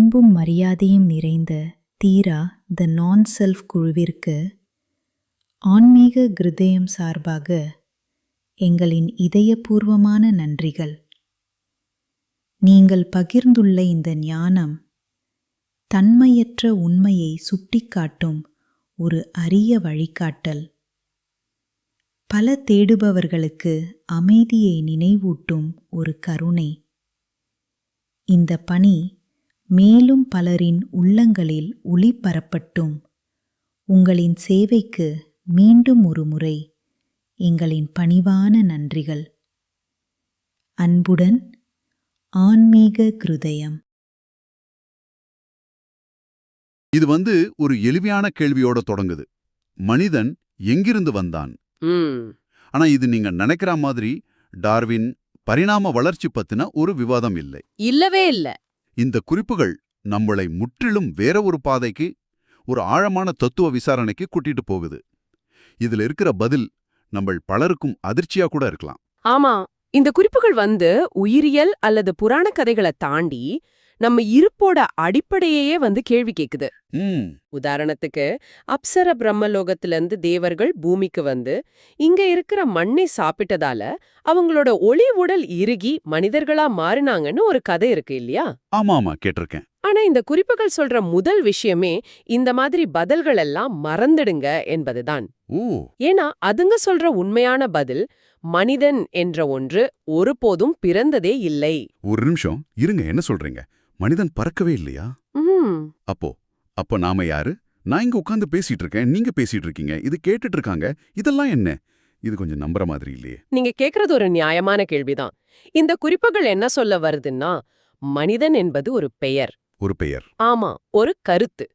அன்பும் மரியாதையும் நிறைந்த தீரா த நான் செல்ஃப் குழுவிற்கு ஆன்மீக கிருதயம் சார்பாக எங்களின் இதயபூர்வமான நன்றிகள். நீங்கள் பகிர்ந்துள்ள இந்த ஞானம் தன்மையற்ற உண்மையை சுட்டிக்காட்டும் ஒரு அரிய வழிகாட்டல். பல தேடுபவர்களுக்கு அமைதியை நினைவூட்டும் ஒரு கருணை. இந்த பணி மேலும் பலரின் உள்ளங்களில் ஒளிபரப்பட்டும். உங்களின் சேவைக்கு மீண்டும் ஒரு முறை எங்களின் பணிவான நன்றிகள். அன்புடன் ஆன்மீக கிருதயம். இது ஒரு எளிமையான கேள்வியோட தொடங்குது. மனிதன் எங்கிருந்து வந்தான்? ஆனா இது நீங்க நினைக்கிற மாதிரி டார்வின் பரிணாம வளர்ச்சி பத்தின ஒரு விவாதம் இல்லை. இல்லவே இல்ல. இந்த குறிப்புகள் நம்மளை முற்றிலும் வேற ஒரு பாதைக்கு, ஒரு ஆழமான தத்துவ விசாரணைக்கு கூட்டிட்டு போகுது. இதுல இருக்கிற பதில் நம்ம பலருக்கும் அதிர்ச்சியா கூட இருக்கலாம். ஆமா, இந்த குறிப்புகள் உயிரியல் அல்லது புராண கதைகளை தாண்டி நம்ம இருப்போட அடிப்படையே கேள்வி கேக்குது. உதாரணத்துக்கு, அப்சர பிரம்மலோகத்திலிருந்து தேவர்கள் பூமிக்கு இங்க இருக்கிற மண்ணை சாப்பிட்டதால அவங்களோட ஒளி உடல் இறுகி மனிதர்களா மாறினாங்கன்னு ஒரு கதை இருக்கு இல்லையா? ஆமா கேட்டிருக்கேன். ஆனா இந்த குறிப்புகள் சொல்ற முதல் விஷயமே இந்த மாதிரி பதில்கள் எல்லாம் மறந்துடுங்க என்பதுதான். ஏன்னா அதுங்க சொல்ற உண்மையான பதில், மனிதன் என்ற ஒன்று ஒருபோதும் பிறந்ததே இல்லை. ஒரு நிமிஷம் இருங்க, என்ன சொல்றீங்க? மனிதன் பறக்கவே இல்லையா? அப்போ நாம யாரு? நான் இங்க உட்கார்ந்து பேசிட்டு இருக்கேன், நீங்க பேசிட்டு இருக்கீங்க, இது கேட்டுட்டு இருக்காங்க. இதெல்லாம் என்ன? இது கொஞ்சம் நம்புற மாதிரி இல்லையே. நீங்க கேக்குறது ஒரு நியாயமான கேள்விதான். இந்த குறிப்புகள் என்ன சொல்ல வருதுன்னா, மனிதன் என்பது ஒரு பெயர். ஒரு பெயர்? ஆமா, ஒரு கருத்து.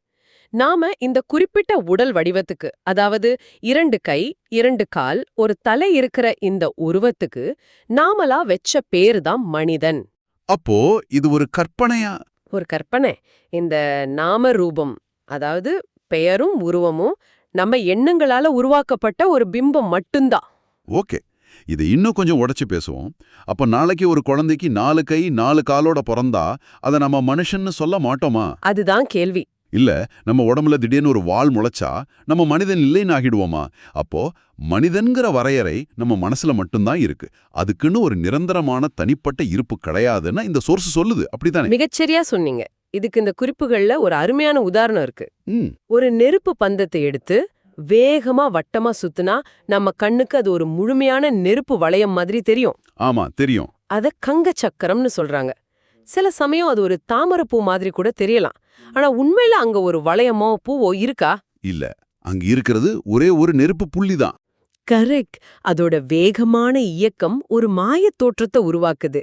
நாம இந்த குறிப்பிட்ட உடல் வடிவத்துக்கு, அதாவது 2 கை 2 கால் ஒரு தலை இருக்கிற இந்த உருவத்துக்கு நாமளா வெச்ச பேரு தான் மனிதன். அப்போ இது ஒரு கற்பனையா? ஒரு கற்பனை. இந்த நாம ரூபம், அதாவது பெயரும் உருவமும் நம்ம எண்ணங்களால உருவாக்கப்பட்ட ஒரு பிம்பம் மட்டும்தான். ஓகே, இதை இன்னும் கொஞ்சம் உடைச்சு பேசுவோம். அப்ப நாளைக்கு ஒரு குழந்தைக்கு 4 கை 4 காலோட பிறந்தா அதை நம்ம மனுஷன்னு சொல்ல மாட்டோமா? அதுதான் கேள்வி. இல்ல, நம்ம உடம்புல திடீர்னு ஒரு வால் முளைச்சா நம்ம மனிதன் இல்லைன்னு ஆகிடுவோமா? அப்போ மனிதன்கிற வரையறை நம்ம மனசுல மட்டும்தான் இருக்கு, அதுக்குன்னு ஒரு நிரந்தரமான தனிப்பட்ட இருப்பு கிடையாதுன்னு இந்த சோர்ஸ் சொல்லுது. அப்படித்தானே? மிகச்சரியா சொன்னீங்க. இதுக்கு இந்த குறிப்புகள்ல ஒரு அருமையான உதாரணம் இருக்கு. ஒரு நெருப்பு பந்தத்தை எடுத்து வேகமா வட்டமா சுத்துனா நம்ம கண்ணுக்கு அது ஒரு முழுமையான நெருப்பு வளையம் மாதிரி தெரியும். ஆமா தெரியும். அத கங்க சக்கரம்னு சொல்றாங்க. சில சமயம் அது ஒரு தாமரைப்பூ மாதிரி கூட தெரியலாம். ஆனா உண்மையில அங்க ஒரு வளையமோ பூவோ இருக்கா? இல்ல, அங்க இருக்கிறது ஒரே ஒரு நெருப்பு புள்ளிதான். கரெக்ட். அதோட வேகமான இயக்கம் ஒரு மாயத் தோற்றத்தை உருவாக்குது.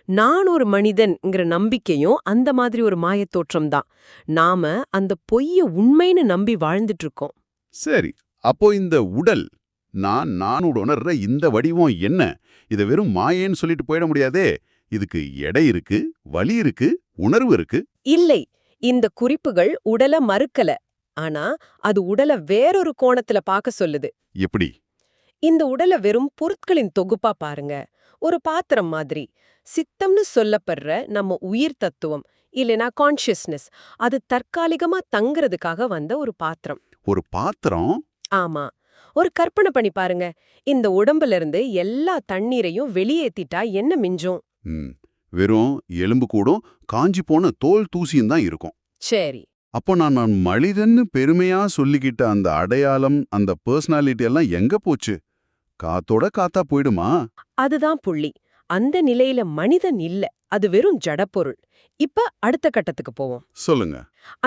நான் ஒரு மனிதன்ங்கிற நம்பிக்கையும் அந்த மாதிரி ஒரு மாயத் தோற்றம் தான். நாம அந்த பொய்ய உண்மைன்னு நம்பி வாழ்ந்துட்டு இருக்கோம். சரி, அப்போ இந்த உடல், நான் உணர்ற இந்த வடிவம் என்ன? இதை வெறும் மாயேன்னு சொல்லிட்டு போயிட முடியாதே. இதுக்கு எடை இருக்கு, வலி இருக்கு, உணர்வு இருக்கு. இல்லை, இந்த குறிப்புகள் உடலை மறுக்கல. ஆனா அது உடலை வேறொரு கோணத்துல பார்க்க சொல்லுது. எப்படி? இந்த உடலை வெறும் பொருட்களின் தொகுப்பா பாருங்க. ஒரு பாத்திரம் மாதிரி. சித்தம்னு சொல்லப்படுற நம்ம உயிர் தத்துவம், இல்லைனா கான்ஷியஸ்னஸ், அது தற்காலிகமா தங்குறதுக்காக வந்த ஒரு பாத்திரம். ஒரு பாத்திரம்? ஆமா. ஒரு கற்பனை பண்ணி பாருங்க. இந்த உடம்புல இருந்து எல்லா தண்ணீரையும் வெளியேத்திட்டா என்ன மிஞ்சும்? வெறும் எலும்பு கூடும் காஞ்சி போன தோல் தூசியும் தான் இருக்கும். சரி. அப்போ நான் மனிதன்னு பெருமையா சொல்லிக்கிட்ட அந்த அடையாளம், அந்த பர்சனாலிட்டி எல்லாம் எங்க போச்சு? காத்தோட காத்தா போயிடுமா? அதுதான் புள்ளி. அந்த நிலையில மனிதன் இல்ல, அது வெறும் ஜடப்பொருள். இப்ப அடுத்த கட்டத்துக்கு போவோம். சொல்லுங்க.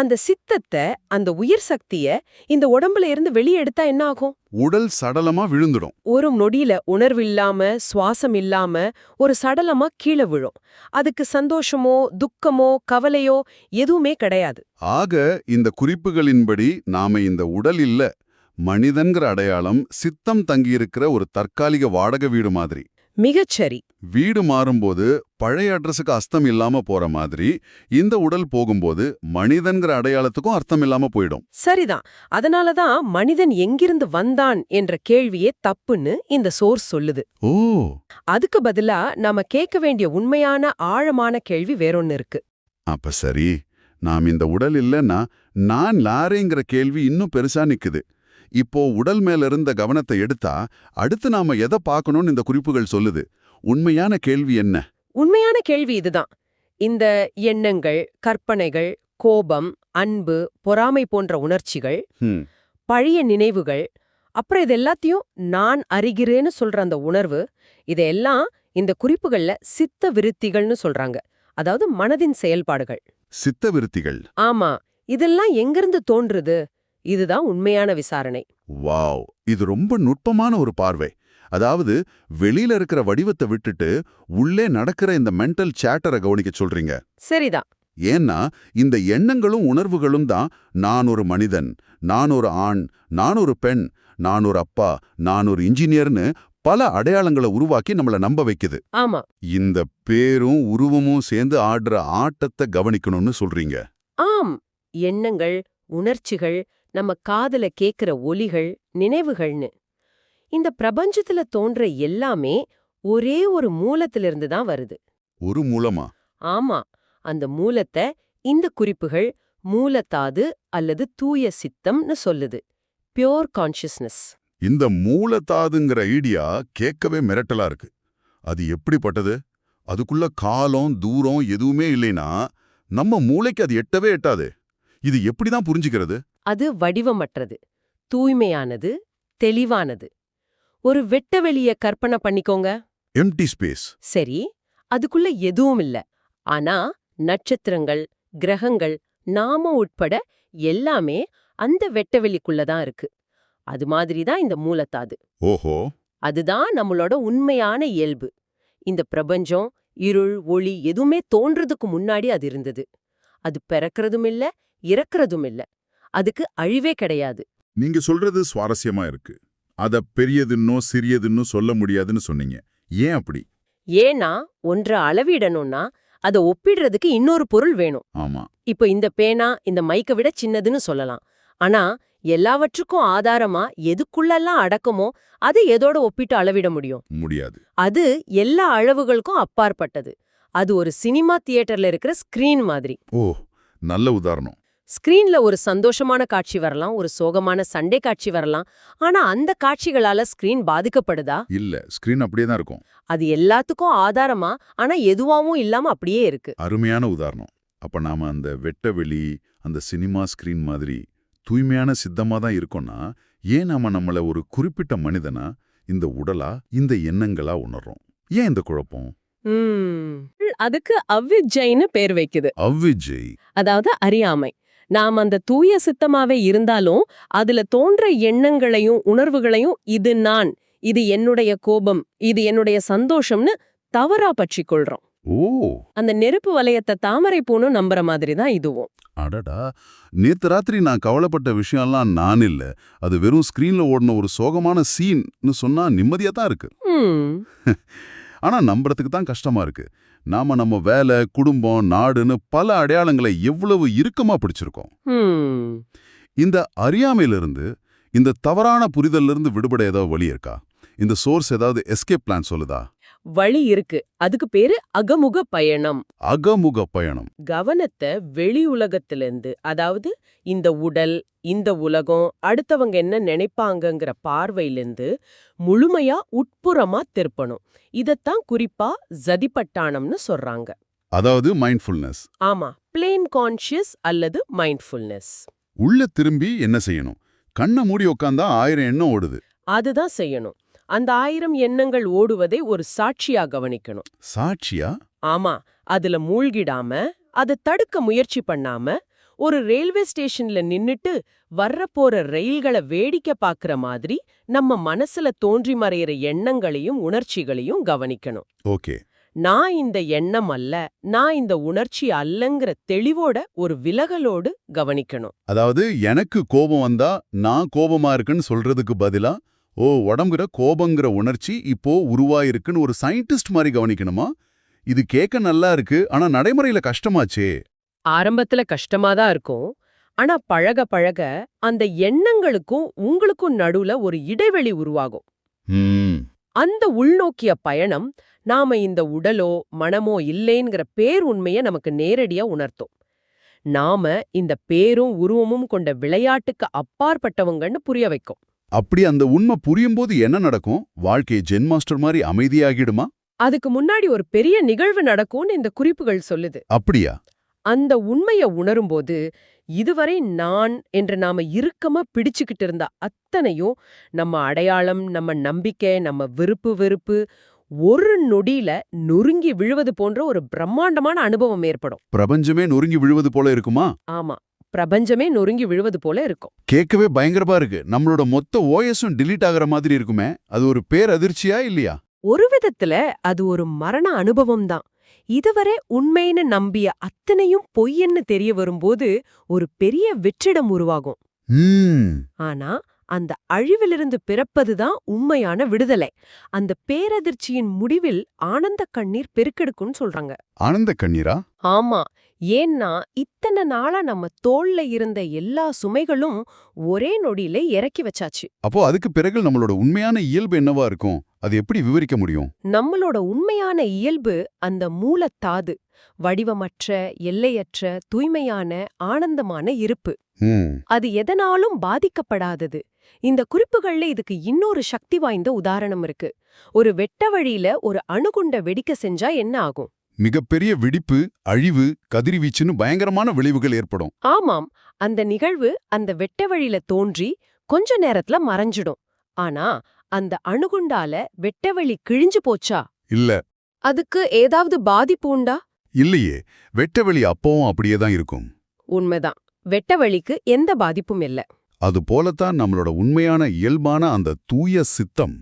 அந்த சித்தத்தை, அந்த உயிர் சக்திய இந்த உடம்புல இருந்து வெளியே எடுத்தா என்ன ஆகும்? உடல் சடலமா விழுந்துடும். ஒரு நொடியில உணர்வு இல்லாம, சுவாசம் இல்லாம ஒரு சடலமா கீழே விழும். அதுக்கு சந்தோஷமோ துக்கமோ கவலையோ எதுவுமே கிடையாது. ஆக இந்த குறிப்புகளின்படி நாம இந்த உடல் இல்ல, மனிதன்கிற அடையாளம் சித்தம் தங்கியிருக்கிற ஒரு தற்காலிக வாடகை வீடு மாதிரி. மிகச்சரி. வீடு மாறும்போது பழைய அட்ரஸுக்கு அர்த்தம் இல்லாம போற மாதிரி இந்த உடல் போகும்போது மனிதன்கிற அடையாளத்துக்கும் அர்த்தம் இல்லாம போயிடும். சரிதான். அதனாலதான் மனிதன் எங்கிருந்து வந்தான் என்ற கேள்வியே தப்புன்னு இந்த சோர்ஸ் சொல்லுது. அதுக்கு பதிலா நாம கேட்க வேண்டிய உண்மையான ஆழமான கேள்வி வேறொன்னு இருக்கு. அப்ப சரி, நாம் இந்த உடல் இல்லைன்னா நான் லாரேங்கிற கேள்வி இன்னும் பெருசா நிக்குது. இப்போ உடல் மேல இருந்த கவனத்தை எடுத்தா அடுத்து நாம எதை பார்க்கணும்னு இந்த குறிப்புகள் சொல்லுது. உண்மையான கேள்வி என்ன? உண்மையான கேள்வி இதுதான். இந்த எண்ணங்கள், கற்பனைகள், கோபம், அன்பு, பொறாமை போன்ற உணர்ச்சிகள், பழைய நினைவுகள், அப்புறம் இது எல்லாத்தையும் நான் அறிகிறேன்னு சொல்ற அந்த உணர்வு, இதெல்லாம் இந்த குறிப்புகள்ல சித்த விருத்திகள்னு சொல்றாங்க. அதாவது மனதின் செயல்பாடுகள். சித்த விருத்திகள். ஆமா, இதெல்லாம் எங்கிருந்து தோன்றுது? இதுதான் உண்மையான விசாரணை. வாவ், இது ரொம்ப நுட்பமான ஒரு பார்வை. அதாவது வெளியில இருக்கிற வடிவத்தை விட்டுட்டு உள்ளே நடக்கிற இந்த மென்டல் சேட்டரை கவனிக்க சொல்றீங்க. சரிதான். ஏன்னா இந்த எண்ணங்களும் உணர்வுகளும் தான் நான் ஒரு மனிதன், நான் ஒரு ஆண், நான் ஒரு பெண், நான் ஒரு அப்பா, நான் ஒரு இன்ஜினியர்னு பல அடையாளங்களை உருவாக்கி நம்மள நம்ப வைக்குது. ஆமா, இந்த பேரும் உருவமும் சேர்ந்து ஆடுற ஆட்டத்தை கவனிக்கணும்னு சொல்றீங்க. ஆம். எண்ணங்கள், உணர்ச்சிகள், நம்ம காதுல கேக்குற ஒலிகள், நினைவுகள்னு இந்த பிரபஞ்சத்துல தோன்ற எல்லாமே ஒரே ஒரு மூலத்திலிருந்து தான் வருது. ஒரு மூலமா? ஆமா, அந்த மூலத்தை இந்த குறிப்புகள் மூலத்தாது அல்லது தூய சித்தம்னு சொல்லுது. Pure consciousness. இந்த மூலத்தாதுங்கிற ஐடியா கேட்கவே மிரட்டலா இருக்கு. அது எப்படிப்பட்டது? அதுக்குள்ள காலம், தூரம் எதுவுமே இல்லைனா நம்ம மூளைக்கு அது எட்டவே எட்டாது. இது எப்படிதான் புரிஞ்சுக்கிறது? அது வடிவமற்றது, தூய்மையானது, தெளிவானது. ஒரு வெட்ட வெளிய கற்பனை பண்ணிக்கோங்க. Empty space. சரி, அதுக்குள்ள எதுவும் இல்ல. ஆனா நட்சத்திரங்கள், கிரகங்கள், நாம உட்பட எல்லாமே அந்த வெட்டவெளிக்குள்ளதான் இருக்கு. அது மாதிரிதான் இந்த மூலத்தாது. ஓஹோ. அதுதான் நம்மளோட உண்மையான இயல்பு. இந்த பிரபஞ்சம், இருள், ஒளி எதுவுமே தோன்றதுக்கு முன்னாடி அது இருந்தது. அது பிறக்கிறதும் இல்ல, இறக்கிறதும் இல்ல. அதுக்கு அழிவே கிடையாது. நீங்க சொல்றது சுவாரஸ்யமா இருக்கு. அத பெரியதுன்னோ சிறியதுன்னோ சொல்ல முடியாதுன்னு சொன்னீங்க. ஏன் அப்படி? ஏன்னா ஒன்ற அளவிடணும்னா அதை ஒப்பிடுறதுக்கு இன்னொரு பொருள் வேணும். ஆமா. இப்ப இந்த பேனா இந்த மைக்கை விட சின்னதுன்னு சொல்லலாம். ஆனா எல்லாவற்றுக்கும் ஆதாரமா எதுக்குள்ளெல்லாம் அடக்கமோ அதை எதோட ஒப்பிட்டு அளவிட முடியாது. அது எல்லா அளவுகளுக்கும் அப்பாற்பட்டது. அது ஒரு சினிமா தியேட்டர்ல இருக்கிற ஸ்கிரீன் மாதிரி. ஓ, நல்ல உதாரணம். ஸ்கிரீன்ல ஒரு சந்தோஷமான காட்சி வரலாம், ஒரு சோகமான சண்டை காட்சி வரலாம். ஆனா அந்த காட்சிகளால ஸ்கிரீன் பாதிக்கப்படுதா? இல்ல, ஸ்கிரீன் அப்படியே தான் இருக்கும். அது எல்லாத்துக்கும் ஆதாரமா, ஆனா எதுவாவும் இல்லாம அப்படியே இருக்கு. அருமையான உதாரணம். அப்ப நாம அந்த வெட்டவெளி, அந்த சினிமா ஸ்கிரீன் மாதிரி தூய்மையான சித்தமா தான் இருக்கோம்னா, ஏன் நாம நம்மள ஒரு குறிப்பிட்ட மனிதனா, இந்த உடலா, இந்த எண்ணங்களா உணர்றோம்? ஏன் இந்த குழப்பம்? அதுக்கு அவ்விஜைன்னு பேர் வைக்குது. அவ்விஜை, அதாவது அறியாமை. நாம் அந்த தூய சித்தமாவே இருந்தாலும் அதுல தோன்ற எண்ணங்களையும் உணர்வுகளையும் இது நான், இது என்னுடைய கோபம், இது என்னுடைய சந்தோஷம்னு தவறா பற்றிக் கொள்றோம். ஓ, அந்த நெருப்பு வளையத்தை தாமரை பூணும் நம்புற மாதிரி தான் இதுவும். அடடா, நேத்து ராத்திரி நான் கவலைப்பட்ட விஷயம்லாம் நான் இல்ல, அது வெறும் ஸ்கிரீன்ல ஓடின ஒரு சோகமான சீன்னு சொன்னா நிம்மதியா தான் இருக்கு. ஆனா நம்புறதுக்கு தான் கஷ்டமா இருக்கு. நாம நம்ம வேலை, குடும்பம், நாடுன்னு பல அடையாளங்களை எவ்வளவு இறுக்கமா பிடிச்சிருக்கோம். இந்த அறியாமையிலிருந்து, இந்த தவறான புரிதலிருந்து விடுபட ஏதாவது வழி இருக்கா? இந்த சோர்ஸ் ஏதாவது எஸ்கேப் பிளான் சொல்லுதா? வழி இருக்கு. அதுக்கு பேரு அகமுக பயணம். அகமுக பயணம். கவனத்தை வெளி உலகத்திலிருந்து, அதாவது இந்த உடல், இந்த உலகம், அடுத்தவங்க என்ன நினைப்பாங்கங்கிற பார்வையிலிருந்து முழுமையா உட்புறமா திருப்பணும். இதத்தான் குறிப்பா ஜதிபட்டாணம்னு சொல்றாங்க. அதாவது மைண்ட்ஃபுல்னஸ். ஆமா, பிளேன் கான்ஷியஸ் அல்லது மைண்ட்ஃபுல்னஸ். உள்ள திரும்பி என்ன செய்யணும்? கண்ணை மூடி உட்காந்தா 1000 எண்ணம் ஓடுது. அதுதான் செய்யணும். அந்த 1000 எண்ணங்கள் ஓடுவதை ஒரு சாட்சியா கவனிக்கணும். சாட்சியா? ஆமா, அதுல மூழ்கிடாம, அதை தடுக்க முயற்சி பண்ணாம, ஒரு ரயில்வே ஸ்டேஷன்ல நின்னுட்டு வர்றப்போற ரயில்களை வேடிக்கை பாக்குற மாதிரி நம்ம மனசுல தோன்றி மறையிற எண்ணங்களையும் உணர்ச்சிகளையும் கவனிக்கணும். ஓகே. நான் இந்த எண்ணம் அல்ல, நான் இந்த உணர்ச்சி அல்லங்கிற தெளிவோட ஒரு விலகலோடு கவனிக்கணும். அதாவது எனக்கு கோபம் வந்தா நான் கோபமா இருக்குன்னு சொல்றதுக்கு பதிலா, ஓ, உடம்புற கோபங்கிற உணர்ச்சி இப்போ உருவாயிருக்குன்னு ஒரு சயின்டிஸ்ட் மாதிரி கவனிக்கணுமா? இது கேட்க நல்லா இருக்கு, ஆனா நடைமுறையில கஷ்டமாச்சே. ஆரம்பத்துல கஷ்டமாதான் இருக்கும். ஆனா பழக பழக அந்த எண்ணங்களுக்கும் உங்களுக்கும் நடுவுல ஒரு இடைவெளி உருவாகும். அந்த உள்நோக்கிய பயணம் நாம இந்த உடலோ மனமோ இல்லைங்கிற பேர் உண்மைய நமக்கு நேரடியா உணர்த்தும். நாம இந்த பேரும் உருவமும் கொண்ட விளையாட்டுக்கு அப்பாற்பட்டவங்கன்னு புரிய வைக்கும். அப்படி அந்த உண்மை புரியும்போது என்ன நடக்கும்? வாழ்க்கை ஜென் மாஸ்டர் மாதிரி அமைதியாகிடுமா? அதுக்கு முன்னாடி ஒரு பெரிய நிகழ்வு நடக்கும்னு இந்த குறிப்புகள் சொல்லுது. அப்படியா? அந்த உண்மைய உணரும்போது இதுவரை நான் என்று நாம இறுக்கமா பிடிச்சுக்கிட்டு இருந்த அத்தனையும், நம்ம அடையாளம், நம்ம நம்பிக்கை, நம்ம விருப்பு வெறுப்பு ஒரு நொடியில நொறுங்கி விழுவது போன்ற ஒரு பிரம்மாண்டமான அனுபவம் ஏற்படும். பிரபஞ்சமே நொறுங்கி விழுவது போல இருக்குமா? ஆமா, பிரபஞ்சமே நொறுங்கி விழுவது போல இருக்கும். கேட்கவே பயங்கரமா இருக்கு. நம்மளோட மொத்த ஓஎஸும் டிலீட் ஆகிற மாதிரி இருக்குமே. அது ஒரு பேரதிர்ச்சியா இல்லையா? ஒரு விதத்துல அது ஒரு மரண அனுபவம் தான். இதுவரை உண்மைன்னு நம்பிய அத்தனையும் பொய்ன்னு தெரிய வரும்போது ஒரு பெரிய வெற்றிடம் உருவாகும். ஆனா அந்த அழிவிலிருந்து பிறப்பதுதான் உண்மையான விடுதலை. அந்த பேரதிர்ச்சியின் முடிவில் ஆனந்த கண்ணீர் பெருக்கெடுக்கும்னு சொல்றாங்க. ஆனந்த கண்ணீரா? ஆமா, ஏன்னா இத்தனை நாளா நம்ம தோள்ல இருந்த எல்லா சுமைகளும் ஒரே நொடியில இறக்கி வச்சாச்சு. அப்போ அதுக்கு பிறகு நம்மளோட உண்மையான இயல்பு என்னவா இருக்கும்? அது எப்படி விவரிக்க முடியும்? நம்மளோட உண்மையான இயல்பு அந்த மூலத்தாது, வடிவமற்ற, எல்லையற்ற, தூய்மையான, ஆனந்தமான இருப்பு. அது எதனாலும் பாதிக்கப்படாதது. இந்த குறிப்புகள்ல இதுக்கு இன்னொரு சக்தி வாய்ந்த உதாரணம் இருக்கு. ஒரு வெட்ட வழியில ஒரு அணுகுண்ட வெடிக்க செஞ்சா என்ன ஆகும்? மிகப்பெரிய வெடிப்பு, அழிவு, கதிர்வீச்சுன்னு பயங்கரமான விளைவுகள் ஏற்படும். ஆமாம், அந்த நிகழ்வு அந்த வெட்ட வழியில தோன்றி கொஞ்ச நேரத்துல மறைஞ்சிடும். ஆனா அந்த அணுகுண்டால வெட்டவெளி கிழிஞ்சு போச்சா? இல்ல. அதுக்கு ஏதாவது பாதிப்பு உண்டா? இல்லையே. வெட்டவெளி அப்பவும் அப்படியேதான் இருக்கும். உண்மைதான், வெட்டவெளிக்கு எந்த பாதிப்பும் இல்ல. அது போலத்தான் நம்மளோட உண்மையான இயல்பான அந்த தூய சித்தம்.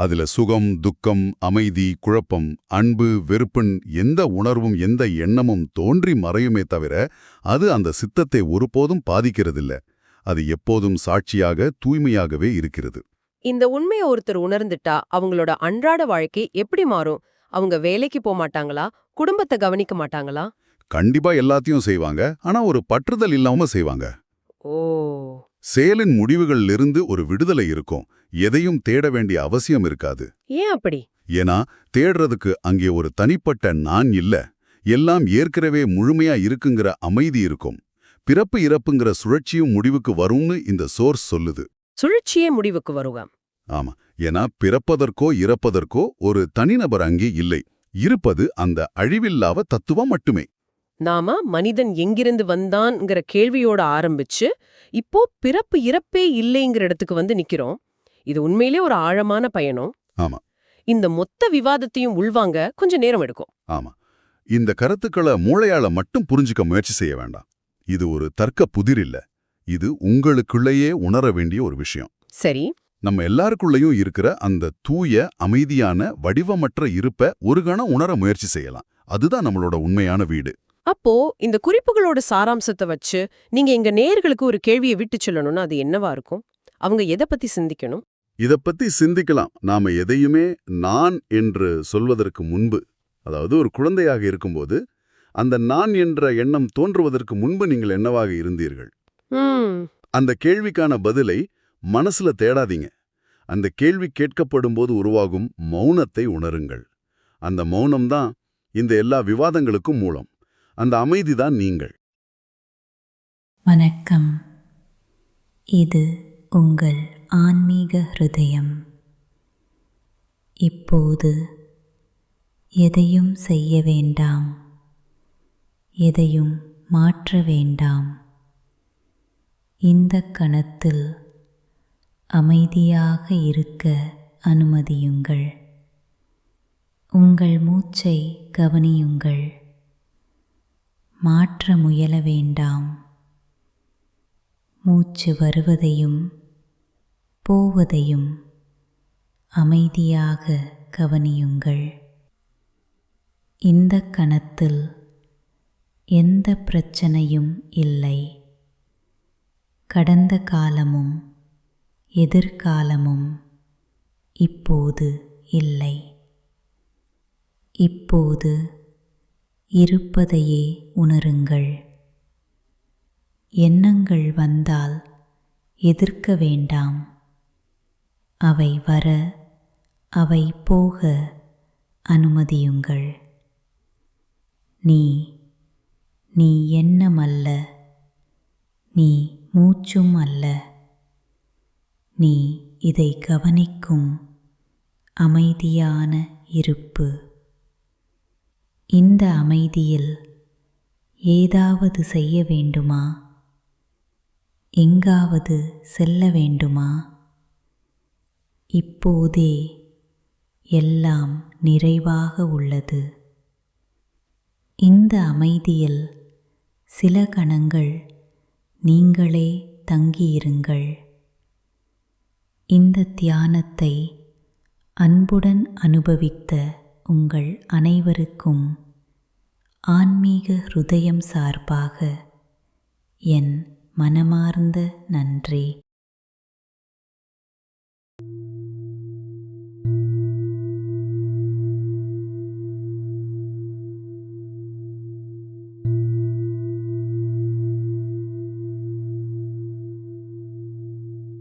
அதுல சுகம், துக்கம், அமைதி, குழப்பம், அன்பு, வெறுப்புன் எந்த உணர்வும் எந்த எண்ணமும் தோன்றி மறையுமே தவிர அது அந்த சித்தத்தை ஒருபோதும் பாதிக்கிறதில்ல. அது எப்போதும் சாட்சியாக, தூய்மையாகவே இருக்கிறது. இந்த உண்மையை ஒருத்தர் உணர்ந்துட்டா அவங்களோட அன்றாட வாழ்க்கை எப்படி மாறும்? அவங்க வேலைக்கு போக மாட்டாங்களா? குடும்பத்தை கவனிக்க மாட்டாங்களா? கண்டிப்பா எல்லாத்தையும் செய்வாங்க. ஆனா ஒரு பற்றுதல் இல்லாம செய்வாங்க. ஓ, செயலின் முடிவுகளிலிருந்து ஒரு விடுதலை இருக்கும். எதையும் தேட வேண்டிய அவசியம் இருக்காது. ஏன் அப்படி? ஏன்னா தேடுறதுக்கு அங்கே ஒரு தனிப்பட்ட நான் இல்ல. எல்லாம் ஏற்கனவே முழுமையா இருக்குங்கிற அமைதி இருக்கும். பிறப்பு இறப்புங்கிற சுழற்சியும் முடிவுக்கு வரும்னு இந்த சோர்ஸ் சொல்லுது. சுழற்சியே முடிவுக்கு வருவாம். ஆமா, ஏன்னா பிறப்பதற்கோ இறப்பதற்கோ ஒரு தனிநபர் அங்கே இல்லை. இருப்பது அந்த அழிவில்லாத தத்துவம் மட்டுமே. நாம மனிதன் எங்கிருந்து வந்தான்ங்கிற கேள்வியோட ஆரம்பிச்சு இப்போ பிறப்பு இறப்பே இல்லைங்கிற இடத்துக்கு வந்து நிக்கிறோம். இது உண்மையிலே ஒரு ஆழமான பயணம். ஆமா. இந்த மொத்த விவாதத்தையும் உள்வாங்க கொஞ்சம் நேரம் எடுக்கும். ஆமா, இந்த கருத்துக்களை மூளையால மட்டும் புரிஞ்சுக்க முயற்சி செய்ய வேண்டாம். இது ஒரு தர்க்க புதிர் இல்ல. இது உங்களுக்குள்ளேயே உணர வேண்டிய ஒரு விஷயம். சரி, நம்ம எல்லாருக்குள்ளேயும் இருக்கிற அந்த தூய, அமைதியான, வடிவமற்ற இருப்ப ஒரு கணம் உணர முயற்சி செய்யலாம். அதுதான் நம்மளோட உண்மையான வீடு. அப்போ இந்த குறிப்புகளோட சாராம்சத்தை வச்சு நீங்க எங்க நேயர்களுக்கு ஒரு கேள்வியை விட்டு சொல்லணும்னா அது என்னவா இருக்கும்? அவங்க எதை பத்தி சிந்திக்கணும்? இத பத்தி சிந்திக்கலாம். நாம எதையுமே நான் என்று சொல்வதற்கு முன்பு, அதாவது ஒரு குழந்தையாக இருக்கும்போது அந்த நான் என்ற எண்ணம் தோன்றுவதற்கு முன்பு நீங்கள் என்னவாக இருந்தீர்கள்? அந்த கேள்விக்கான பதிலை மனசுல தேடாதீங்க. அந்த கேள்வி கேட்கப்படும் போது உருவாகும் மௌனத்தை உணருங்கள். அந்த மௌனம்தான் இந்த எல்லா விவாதங்களுக்கும் மூலம். அந்த அமைதிதான் நீங்கள். வணக்கம். இது உங்கள் ஆன்மீக ஹிருதயம். இப்போது எதையும் செய்ய வேண்டாம், எதையும் மாற்ற வேண்டாம். இந்த கணத்தில் அமைதியாக இருக்க அனுமதியுங்கள். உங்கள் மூச்சை கவனியுங்கள். மாற்ற முயல வேண்டாம். மூச்சு வருவதையும் போவதையும் அமைதியாக கவனியுங்கள். இந்த கணத்தில் எந்த பிரச்சனையும் இல்லை. கடந்த காலமும் எதிர்காலமும் இப்போது இல்லை. இப்போது இருப்பதையே உணருங்கள். எண்ணங்கள் வந்தால் எதிர்க்க வேண்டாம். அவை வர, அவை போக அனுமதியுங்கள். நீ நீ எண்ணமல்ல, நீ மூச்சும் அல்ல, நீ இதை கவனிக்கும் அமைதியான இருப்பு. இந்த அமைதியில் ஏதாவது செய்ய வேண்டுமா? எங்காவது செல்ல வேண்டுமா? இப்போதே எல்லாம் நிறைவாக உள்ளது. இந்த அமைதியில் சில கணங்கள் நீங்களே தங்கியிருங்கள். இந்த தியானத்தை அன்புடன் அனுபவித்த உங்கள் அனைவருக்கும் ஆன்மீக ஹிருதயம் சார்பாக என் மனமார்ந்த நன்றி.